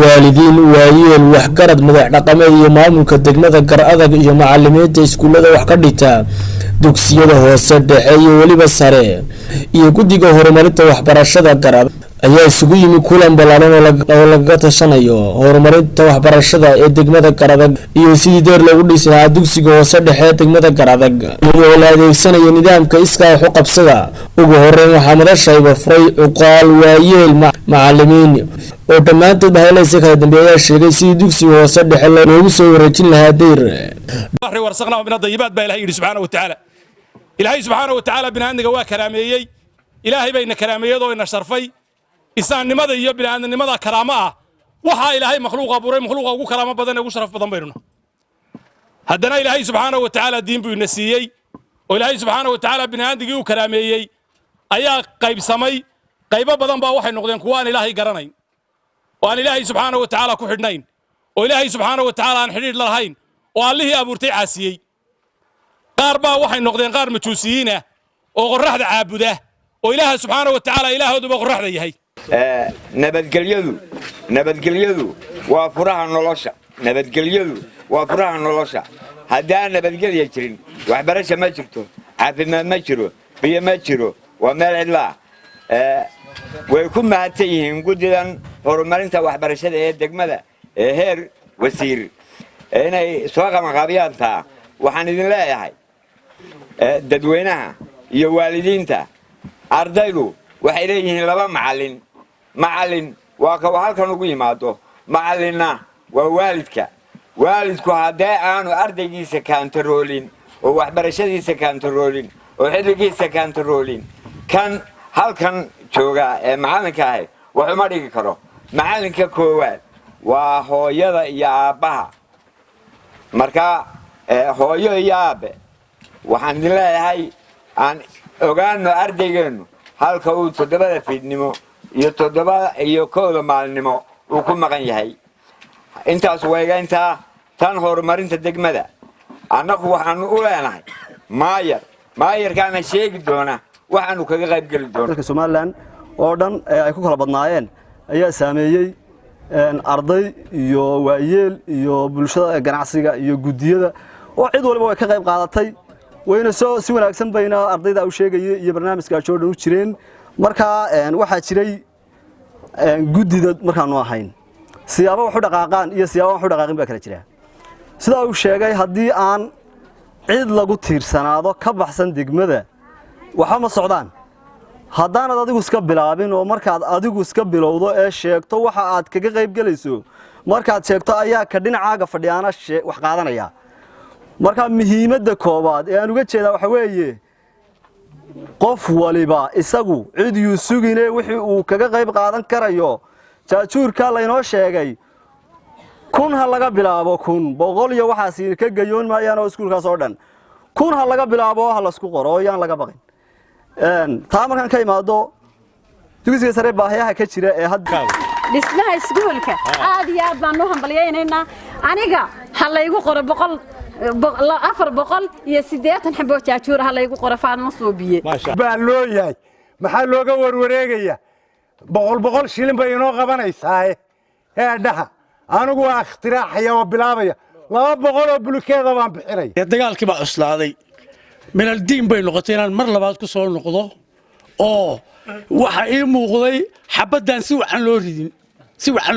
waalidiin waayeel waxgarad madax dhaqameed iyo maamulka degmada Garadag iyo macallimiinta iskuulada wax ka dhigta dugsiyada hoose dhexe iyo waliba sare iyo guddiga horumarinta waxbarashada Garadag ayaa isugu yimi kulan balaaran oo laga tashanayo horumarinta waxbarashada ee degmada Garadag iyo sidii deer lagu dhisi lahaa dugsiga hoose dhexe ee degmada Garadag iyadoo la adeegsanayo nidaamka iskaa wax u qabsada ugu horeyn waxaa madashayba furay uqaal waayeel macallimiin oo dhammaantood hay'adaha kala dambeeya sheegay sidii dugsiga hoose dhexe loogu soo wareejin lahaa deyr bahri warsaqna min dayibad baa ilaahay subhanahu wa ta'ala ilaahay subhanahu wa ta'ala binaaniga waa karaameeyay ilaahay bayna karaameeyado ina sharfay isaannimada iyo binaadnimada karaama ah waxa ilaahay makhluuqa buuray makhluuqa ugu karaama badan ugu sharaf badan bayruna haddana ilaahay subhanahu wa ta'ala diin buu ina siiyay oo ilaahay subhanahu wa ta'ala binaandigii uu karaameeyay ayaa qaybsamay qaybo badan baa waxay noqdeen kuwa aan ilaahay garanayn oo aan ilaahay subhanahu wa ta'ala ku xidhnayn oo ilaahay subhanahu wa ta'ala aan xidhiidh la lahayn oo allihii abuurtay caasiyay qaar baa waxay noqdeen qaar majuusiyiin ah oo qorraxda caabuda oo ilaahay subhanahu wa ta'ala ilaahooduba qorraxda yahay nabadgelyadu waa furaha nolosha haddaan nabadgelya jirin waxbarasho ma jirto caafimaad ma jiro biyo ma jiro waa meel cidla way ku mahadsan yihiin guddidan horumarinta waxbarashada ee degmada ee heer wasiir inay soo qabanqaabiyaan taa waxaan idin leeyahay dadweynaha iyo waalidiinta ardaydu waxay leeyihiin laba macallin waa ka halkan ugu yimaado macallinna waa waalidku haddii aanu ardaygiisa kaantaroolin oo waxbarashadiisa kaantaroolin oo xilligiisa kaantaroolin kan halkan jooga ee macallinka ahay waxuma dhigi karo macallinka koowaad waa hooyada iyo aabbaha marka hooyo iyo aabe waxaan idin leeyahay aan ogaano ardaygeenu halka uu 7 fiidnimo iyo 7 iyo 1 maalinimo uu ku maqan yahay intaas weegaynta tan horumarinta degmada annagu waxaanu u leenahay maayarkaana sheegi doona waxaanu kaga qayb gali doona dalka Soomaaliland oo dhan ay ku kala badnaayeen ayaa saameeyay arday iyo waayeel iyo bulshada ganacsiga iyo guddiyada oo cid walba way ka qayb qaadatay wayna si wanaagsan bayna ardayda u sheegayay iyo barnaamijka joodhan u jireen marka waxa jiray guddida markaanu ahayn siyaabo wax u dhaqaaqaan iyo siyaabo wax u dhaqaaqin baa kala jira sida uu sheegay hadii aan cid lagu tiirsanaado ka baxsan degmada waxa ma socdaan haddaanad adigu iska bilaabin oo markaad adigu iska bilowdo ee sheegto waxa aad kaga qayb galayso markaad sheegto ayaa ka dhinacaaga fadhiyaana wax qaadanaya marka muhiimadda koobaad ee aan uga jeedaa waxa weeye qof waliba isagu cid uu sugine wixii uu kaga qayb qaadan karayo jaajuurka la inoo sheegay kun ha laga bilaabo kun boqol iyo waxaas ka gayoon maayaan oo iskuulkaas oo dhan kun ha laga bilaabo ha la isku qoro yaan laga baqin taa markaan ka imaado dugsiga sare baahiyaha ka jira ee hadda dhismaha iskuulka aad iyo aad baan u hambalyeynaa aniga ha la igu qoro 400 iyo 80 xabo jaajuur ha la igu qoro faadmo soobiye baa loo yahay maxaa looga warwareegaya 100 shilin bay inoo qabanaysaa ee dhaha anigu waa ikhtiraacaya oo bilaabaya 200 oo bulukeeda baan bixinay dagaalkii baa cuslaaday min aldiin bay noqotay inaan mar labaad ku soo noqdo oo waxa ii muuqday xabaddan si waxaan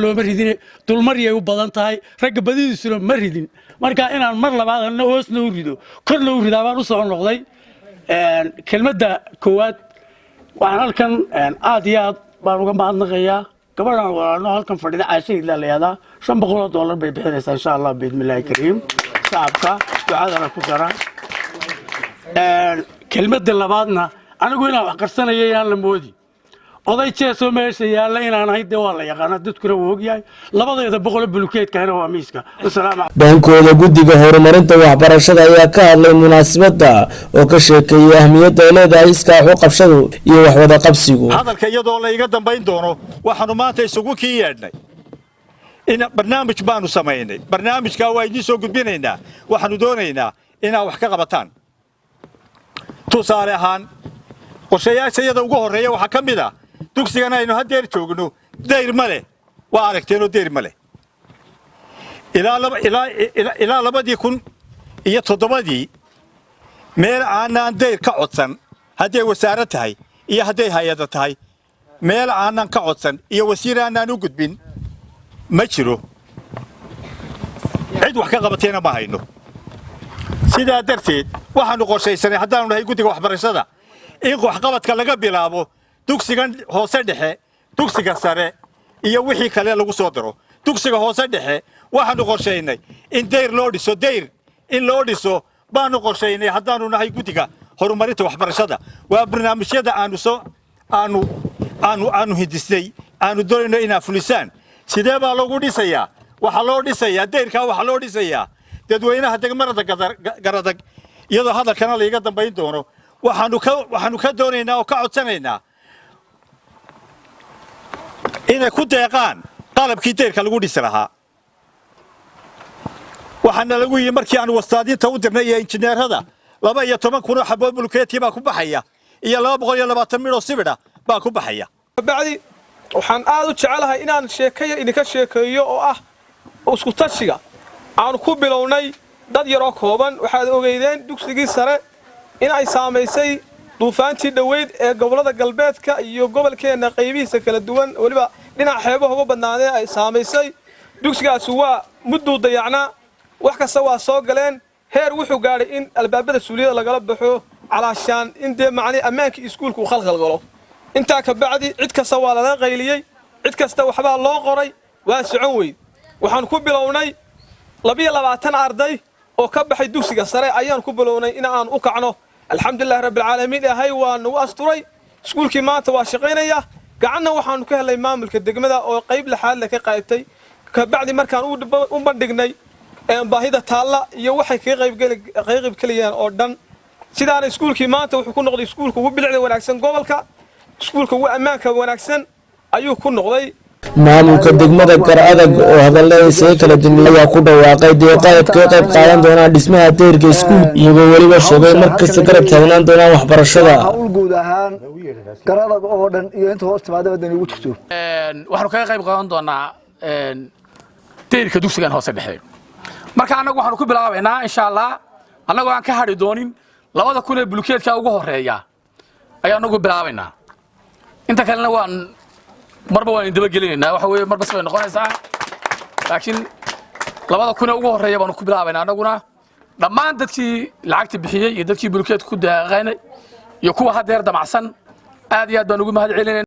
looma ridin dulmariyay u badan tahay ragga badidiisuna ma ridin marka inaan mar labaad hoosna u rido korna u ridaa baan u soo noqday kelmadda koowaad waxaan halkan aad iyo aad baan uga mahadnaqayaa gabadhan walaalo halkan fadhida caashii la leeyahay $500 bay bixinaysaa insha Allah bismillaah kariim saabka ducadana ku dara kelmadda labaadna anigu inaan wax qarsanayay aan la moodi oday jeeso meesha yaala inaan hayde waa la yaqaan dadkuna wuu ogyahay labadeeda boqol bulukeedkana waa miiska bankooda guddiga horumarinta waxbarashada ayaa ka hadlay munaasabada oo ka sheekeeyay ahmiyadda ay leedahay iskaa wax u qabshadu iyo wax wada qabsigu hadalka iyadoo la iga dambayn doono waxaanu maanta isugu yeedhnay in barnaamij baanu sameeynay barnaamijka waa idin soo gudbinaynaa waxaanu doonaynaa inaad wax ka qabataan tusaale ahaan qorshayaasha iyada ugu horeeya waxa ka mid ah dugsigan aynu hadeer joogno dayr ma leh waa aragteenoo deyr ma leh ilaa 2007 meel aanaan deyr ka codsan hadday wasaarad tahay iyo hadday hay-ada tahay meel aanan ka codsan iyo wasiir aanaan u gudbin ma jiro cid wax ka qabatayna ma hayno sidaa darteed waxaanu qorshaysanay haddaanu nahay guddiga waxbarashada in waxqabadka laga bilaabo dugsigan hoose dhexe dugsiga sare iyo wixii kale lagu soo daro dugsiga hoose dhexe waxaanu qorshaynay in deyr loo dhiso deyr in loo dhiso baanu qorshaynay haddaanu nahay guddiga horumarinta waxbarashada waa barnaamijyada aanu hindisnay aanu doonayno inaa fulisaan sidee baa lagu dhisayaa waxaa loo dhisayaa deyrkaa waxaa loo dhisayaa dadweynaha degmada Garadag iyadoo hadalkana layga dambayn doono waxaanu ka doonaynaa oo ka codsanaynaa inay ku deeqaan qalabkii deyrka lagu dhisi lahaa waxaana lagu yiri markii aan wastaadinta u dirnay iyo injineerada 12 kun oo xabbo bulkeeti baa ku baxaya iyo 220 midho sibidha baa ku baxaya bacdi waxaan aad u jecelahay inaan idinka sheekeeyo oo ah isku tashiga aan ku bilownay dad yar oo kooban waxaad ogeydeen dugsigii sare in ay saameysay duufaantii dhaweyd ee gobolada galbeedka iyo gobolkeena qaybihiisa kala duwan waliba dhinaca xeebaha ugu badnaadee ay saameysay dugsigaas waa muddo dayacnaa wax kasta waa soo galeen heer wuxuu gaaray in albaabada suuliyada lagala baxo calaashaan in dee macni ammaanka iskuulku uu khalkhal galo intaa ka bacdi cid kasta waa laga qayliyay cid kasta waxbaa loo qoray waa socon weyd waxaan ku bilownay 22 arday oo ka baxay dugsiga sare ayaan ku bilownay in aan u kacno alxamdulillaah rabbil caalamiin ahay waa nagu asturay iskuulkii maanta waa shaqaynaya gacanna waxaanu ka helay maamulka degmada oo qayb laxaad la ka qaybtay ka bacdi markaan u bandhignay baahida taalla iyo waxay ka qayb galiyaan oo dhan sidaana iskuulkii maanta wuxuu ku noqday iskuulka ugu bilicda wanaagsan gobolka iskuulka ugu ammaanka wanaagsan ayuu ku noqday maamulka degmada Garadag oo hadaladiisa kala duwan ayaa ku dhawaaqay deeqaad ka qayb qaadan doona dhismaha deyrka iskuul iyagoo waliba sheegay markasta garab taagnaan doona waxbarashada hawl guud ahaan Garadag oo dhan iyo inta hoos timaada wadan ugu jirto waxaanu ka qayb qaadan doonaa deyrka dugsigan hoose dhexe marka anagu waxaanu ku bilaabaynaa insha Allah anagu aan ka hadhi doonin 2000 ee bulkeedka ugu horeeya ayaanu ugu bilaabaynaa inta kalena waan marba waan daba gelinaynaa waxa weeye marba soo noqonaysaa laakiin 2000 ugu horeeya baanu ku bilaabaynaa anaguna dhammaan dadkii lacagta bixiyay iyo dadkii bulkeedka ku daaqaynay iyo kuwa hadeer damacsan aad iyo aad baan ugu mahad celinay